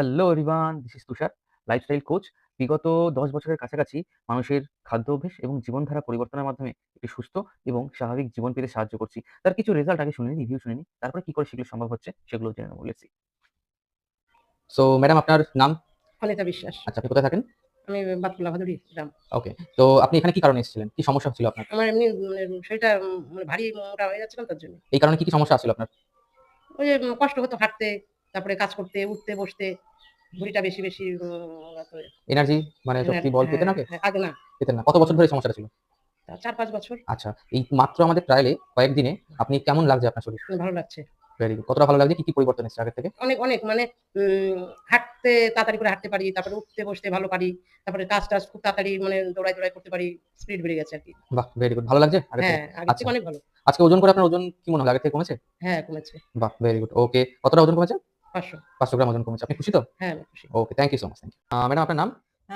Hello everyone, this is Tushar, lifestyle coach. বিগত ১০ বছরের কাছাকাছি মানুষের খাদ্য অভ্যেস এবং জীবনধারা পরিবর্তনের মাধ্যমে একটি সুস্থ এবং স্বাভাবিক জীবন পেতে সাহায্য করছি। তার কিছু রেজাল্ট আগে শুনে নিই, রিভিউ শুনে নিই। তারপরে কি করে সেগুলো সম্ভব হচ্ছে সেগুলো জেনে নেব। Let's see. সো ম্যাডাম, আপনার নাম? অনিতা বিশ্বাস। আচ্ছা, আপনি কোথায় থাকেন? আমি বাতকুল্লা ভাদুড়ি গ্রাম। ওকে। তো আপনি এখানে কি কারণে এসেছিলেন? কি সমস্যা ছিল আপনার? আমার এমনি শরীরটা মানে ভারী মোটা হয়ে যাচ্ছিলাম তার জন্য। এই কারণে কি সমস্যা ছিল আপনার? ওই যে কষ্ট হতো হাঁটতে, তারপরে কাজ করতে, উঠতে, বসতে। ভুঁড়িটা বেশি, বেশি এনার্জি মানে শক্তি বল পেতেন আগে? হ্যাঁ, আগে না। পেতেন না। কত বছর ধরে এই সমস্যাটা ছিল? ৪-৫ বছর। আচ্ছা, এই মাত্র আমাদের ট্রায়ালে কয়েকদিনে আপনি কেমন লাগছে আপনার শরীর? ভালো লাগছে। Very good. কতটা ভালো লাগছে? কি পরিবর্তন এসেছে আগের থেকে? অনেক, অনেক মানে হাঁটতে তাড়াতাড়ি করে হাঁটতে পারি। তারপরে উঠতে, বসতে ভালো পারি। তারপরে কাজ-টাজ খুব তাড়াতাড়ি মানে দৌড়ায়, দৌড়ায় করতে পারি। স্পিড বেড়ে গেছে আরকি। বাহ! Very good. ভালো লাগছে আগের থেকে? হ্যাঁ, আগের আচ্ছা। থেকে অনেক ভালো। আজকে ওজন করে আপনার ওজন কি মনে হলো? আগের থেকে কমেছে? হ্যাঁ, কমেছে। বাহ! Very good. ওকে। কতটা ওজন কমেছে? ৫০০। ৫০০ গ্রাম ওজন কমেছে। আপনি খুশি তো? হ্যাঁ, আমি খুশি। Okay, thank you so much. Thank you. Madam, আপনার নাম?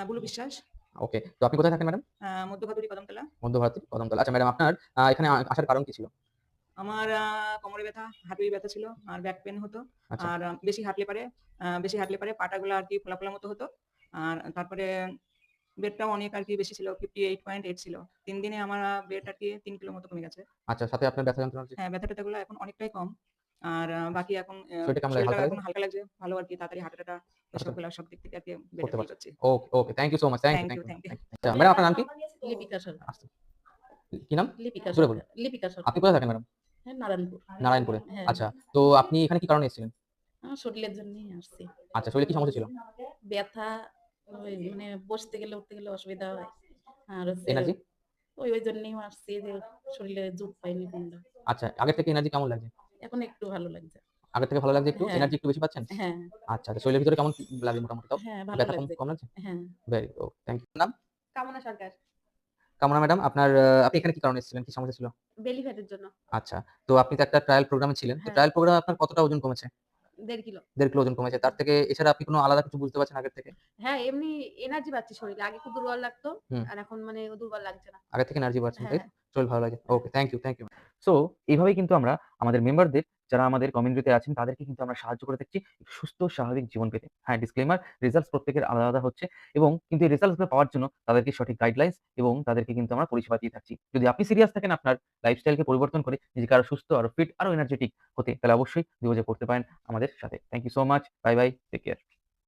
বুলু বিশ্বাস, ওকে। তো আপনি কোথায় থাকেন ম্যাডাম? মধ্যভাদুরী কদমতলা। মধ্যভারতী, কদমতলা। আচ্ছা ম্যাডাম, আপনার এখানে আসার কারণ কি ছিল? আমার কোমরে ব্যথা, হাঁটুতে ব্যথা ছিল আর ব্যাক পেইন হতো। আচ্ছা। আর বেশি হাঁটলে পারে পাটাগুলো আরকি ফোলা, ফোলা মতো হতো। আর তারপরে ওয়েটটাও অনেক আরকি বেশি ছিল, 58.8 ছিল। ৩ দিনে আমার ওয়েট আরকি ৩ কিলো মতো কমে গেছে। আচ্ছা, সাথে আপনার ব্যথা যন্ত্রণা হচ্ছে? হ্যাঁ, ব্যথা-ট্যাথাগুলো এখন অনেকটাই কম। আর বাকি এখন শরীরটা কেমন লাগে? শরীরটা হালকা এখন লাগে? হালকা লাগছে। ভালো আরকি তাড়াতাড়ি হাঁটা-টাটা আচ্ছা, এসবগুলা সব দিক থেকে আরকি বেটার করতে ফিল পারছেন। করছি। Okay, okay. Thank you so much. Thank you, thank thank you, you, thank you. Thank you. আচ্ছা ম্যাডাম, আপনার নাম কি? লিপিকা সরকার। আচ্ছা, কি নাম? লিপিকা জোরে বলুন। সরকার। লিপিকা আপনি সরকার। কোথায় থাকেন ম্যাডাম? হ্যাঁ, নারায়ণপুর। নারায়ণপুরে। হ্যাঁ, আচ্ছা, তো আপনি এখানে কি কারণে এসেছিলেন? আমার শরীরের জন্যই আসছি। আচ্ছা, শরীরে কি সমস্যা ছিল? ব্যথা, ওই মানে বসতে গেলে উঠতে গেলে অসুবিধা হয়। আর হচ্ছে এনার্জি? ওই জন্যই আসছি যে শরীরে জুত পাইনি কোনটা। আচ্ছা, আগের থেকে এনার্জি কেমন লাগছে? এখন একটু ভালো লাগছে। আগের থেকে ভালো লাগছে একটু? হ্যাঁ, এনার্জি একটু বেশি পাচ্ছেন? হ্যাঁ, আচ্ছা, আচ্ছা। শরীরের ভিতরে কেমন লাগে মোটামুটি তাও? হ্যাঁ, ভালো ব্যথা কম লাগছে। কম লাগছে? হ্যাঁ, ভেরি গুড। Thank you. নাম? কামনা সরকার। কামনা ম্যাডাম, আপনার আপনি এখানে কি কারণে এসেছিলেন? কি সমস্যা ছিল? বেলি ফ্যাটের জন্য। আচ্ছা। তো আপনি তো একটা ট্রায়াল প্রোগ্রামে ছিলেন। তো হ্যাঁ, ট্রায়াল প্রোগ্রামে আপনার কতটা ওজন কমেছে? ১.৫ কিলো। ১.৫ কিলো ওজন কমেছে। তার থেকে এছাড়া আপনি কোনো আলাদা কিছু বুঝতে পারছেন আগের থেকে? হ্যাঁ, এমনি এনার্জি পাচ্ছি শরীরে। আগে খুব দুর্বল লাগতো। হুম। আর এখন মানে দুর্বল লাগছে না। আগের থেকে এনার্জি পাচ্ছেন, তাই হ্যাঁ, তো? শরীর ভালো লাগে। হ্যাঁ। Okay, thank you, thank you. So এইভাবেই কিন্তু আমরা আমাদের মেম্বারদের, যারা আমাদের কমিউনিটিতে আছেন, তাদেরকে কিন্তু আমরা সাহায্য করে থাকছি সুস্থ স্বাভাবিক জীবন পেতে। হ্যাঁ, ডিসক্লেইমার, রেজাল্টস প্রত্যেকের আলাদা, আলাদা হচ্ছে এবং কিন্তু এই রেজাল্টস গুলো পাওয়ার জন্য তাদেরকে সঠিক গাইডলাইনস এবং তাদেরকে কিন্তু আমরা পরিষেবা দিয়ে থাকছি। যদি আপনি সিরিয়াস থাকেন আপনার লাইফস্টাইলকে পরিবর্তন করে নিজেকে আরো সুস্থ, আরো ফিট, আরো এনার্জেটিক হতে, তাহলে অবশ্যই যোগাযোগ করতে পারেন আমাদের সাথে। Thank you so much. Bye, bye. Take care.